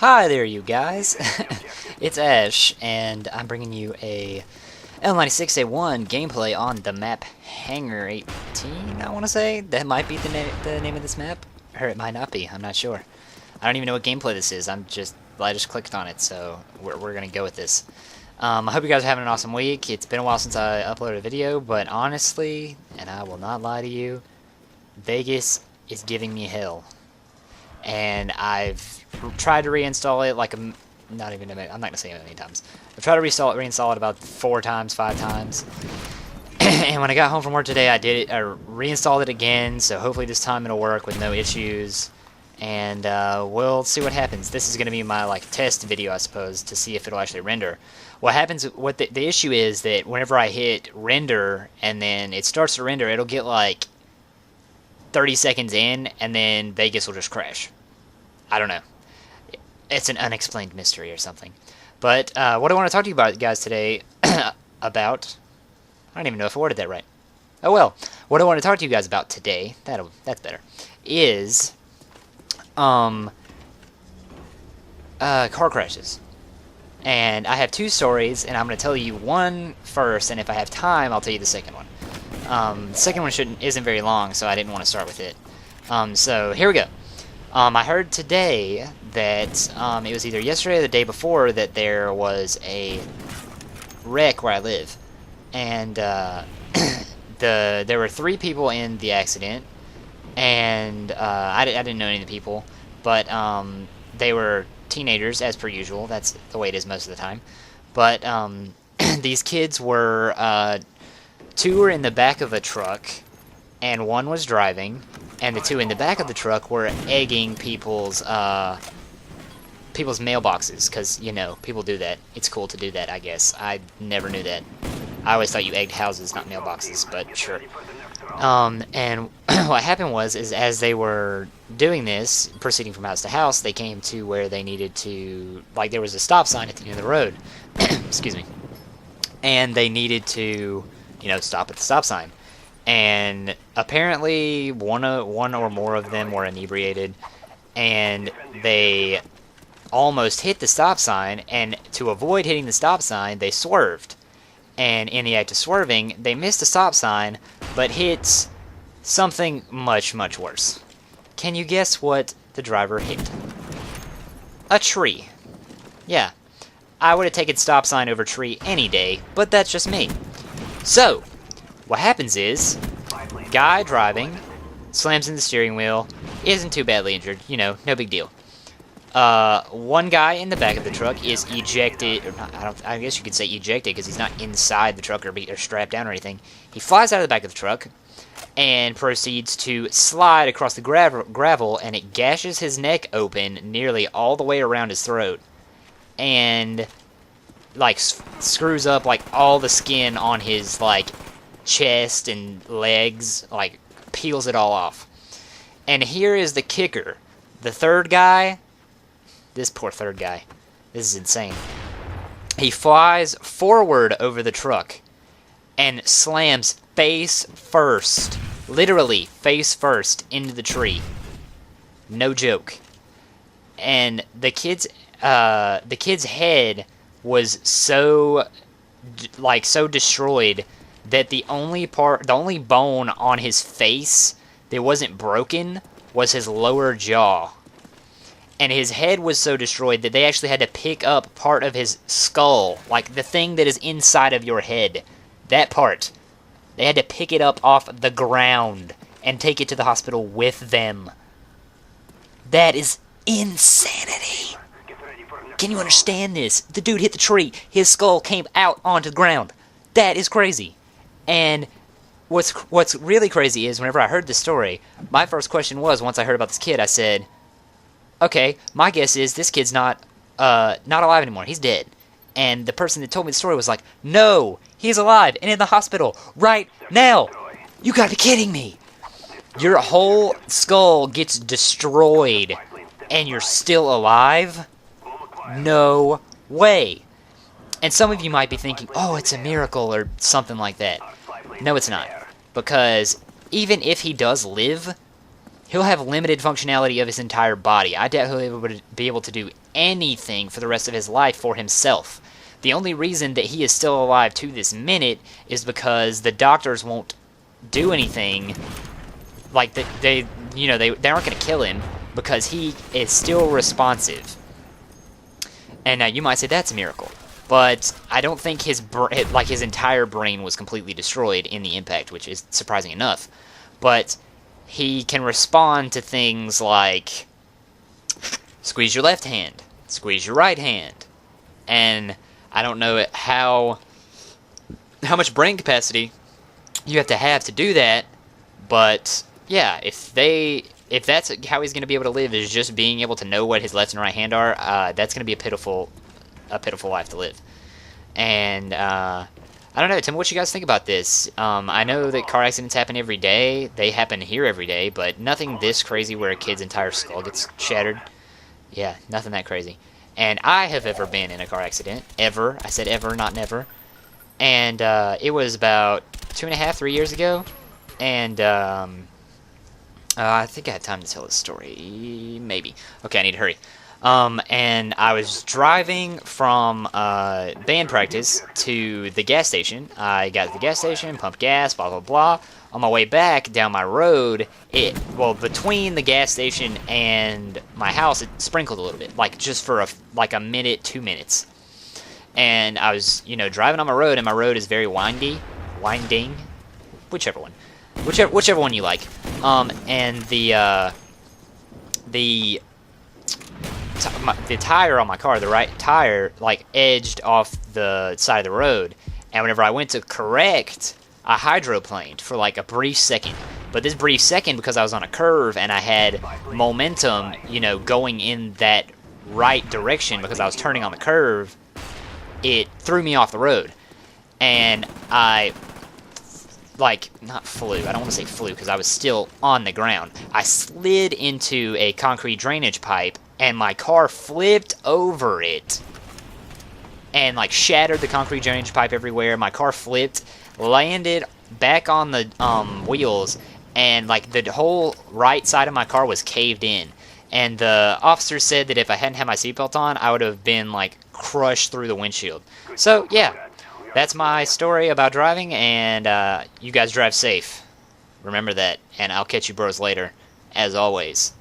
Hi there, you guys. It's Ash, and I'm bringing you a L96A1 gameplay on the map Hangar 18, I want to say. That might be the name of this map, or it might not be, I'm not sure. I don't even know what gameplay this is, I just clicked on it, so we're going to go with this. I hope you guys are having an awesome week. It's been a while since I uploaded a video, but honestly, and I will not lie to you, Vegas is giving me hell. And I've tried to reinstall it like not even a minute. I'm not gonna say it many times. I've tried to reinstall it about 4 times, 5 times. And when I got home from work today, I reinstalled it again. So hopefully this time it'll work with no issues. And we'll see what happens. This is gonna be my test video, I suppose, to see if it'll actually render. What happens? What the issue is that whenever I hit render and then it starts to render, it'll get 30 seconds in, and then Vegas will just crash. I don't know. It's an unexplained mystery or something. But what I want to talk to you about, guys, today about... I don't even know if I worded that right. Oh well. What I want to talk to you guys about today, that's better, is car crashes. And I have 2 stories, and I'm going to tell you one first, and if I have time, I'll tell you the second one. The second one isn't very long, so I didn't want to start with it. So here we go. I heard today that it was either yesterday or the day before that there was a wreck where I live, and there were 3 people in the accident, and I didn't know any of the people, but they were teenagers as per usual. That's the way it is most of the time. But these kids were 2 were in the back of a truck, and 1 was driving, and the 2 in the back of the truck were egging people's mailboxes, because, you know, people do that. It's cool to do that, I guess. I never knew that. I always thought you egged houses, not mailboxes, but sure. And what happened was, as they were doing this, proceeding from house to house, they came to where they needed to, there was a stop sign at the end of the road. Excuse me. And they needed to, stop at the stop sign. And apparently one or more of them were inebriated, and they almost hit the stop sign, and to avoid hitting the stop sign, they swerved. And in the act of swerving, they missed the stop sign, but hit something much, much worse. Can you guess what the driver hit? A tree. Yeah, I would have taken stop sign over tree any day, but that's just me. So, what happens is, guy driving, slams in the steering wheel, isn't too badly injured, no big deal. One guy in the back of the truck is ejected, or not, I guess you could say ejected, because he's not inside the truck or strapped down or anything. He flies out of the back of the truck, and proceeds to slide across the gravel, and it gashes his neck open nearly all the way around his throat. And screws up all the skin on his chest and legs, peels it all off. And here is the kicker. The third guy, this poor third guy, this is insane. He flies forward over the truck and slams face first, literally face first, into the tree. No joke. And the kid's head was so destroyed that the only bone on his face that wasn't broken was his lower jaw. And his head was so destroyed that they actually had to pick up part of his skull, the thing that is inside of your head, that part. They had to pick it up off the ground and take it to the hospital with them. That is insanity. Can you understand this? The dude hit the tree. His skull came out onto the ground. That is crazy. And what's really crazy is, whenever I heard this story, my first question was, once I heard about this kid, I said, okay, my guess is this kid's not alive anymore. He's dead. And the person that told me the story was like, no, he's alive and in the hospital right now. You gotta be kidding me. Your whole skull gets destroyed and you're still alive? No way. And some of you might be thinking, oh, it's a miracle or something like that. No, it's not. Because even if he does live, he'll have limited functionality of his entire body. I doubt he'll be able to do anything for the rest of his life for himself. The only reason that he is still alive to this minute is because the doctors won't do anything. Like, they aren't going to kill him because he is still responsive. And now you might say that's a miracle. But I don't think his entire brain was completely destroyed in the impact, which is surprising enough. But he can respond to things like squeeze your left hand, squeeze your right hand. And I don't know how much brain capacity you have to do that, but yeah, if that's how he's going to be able to live, is just being able to know what his left and right hand are, that's going to be a pitiful life to live. And I don't know, Tim, what you guys think about this? I know that car accidents happen every day. They happen here every day, but nothing this crazy where a kid's entire skull gets shattered. Yeah, nothing that crazy. And I have ever been in a car accident. Ever. I said ever, not never. And it was about 2.5, 3 years ago. And I think I had time to tell this story. Maybe. Okay, I need to hurry. And I was driving from band practice to the gas station. I got to the gas station, pumped gas, blah, blah, blah. On my way back down my road, between the gas station and my house, it sprinkled a little bit, like just for a minute, 2 minutes. And I was, driving on my road, and my road is very winding, whichever one you like. And the tire on my car, the right tire, edged off the side of the road. And whenever I went to correct, I hydroplaned for a brief second. But this brief second, because I was on a curve and I had momentum, going in that right direction because I was turning on the curve, it threw me off the road. And I, not flew. I don't want to say flew because I was still on the ground. I slid into a concrete drainage pipe, and my car flipped over it and shattered the concrete drainage pipe everywhere. My car flipped, landed back on the wheels, and the whole right side of my car was caved in. And the officer said that if I hadn't had my seatbelt on, I would have been crushed through the windshield. So yeah, that's my story about driving, and you guys drive safe. Remember that, and I'll catch you bros later, as always.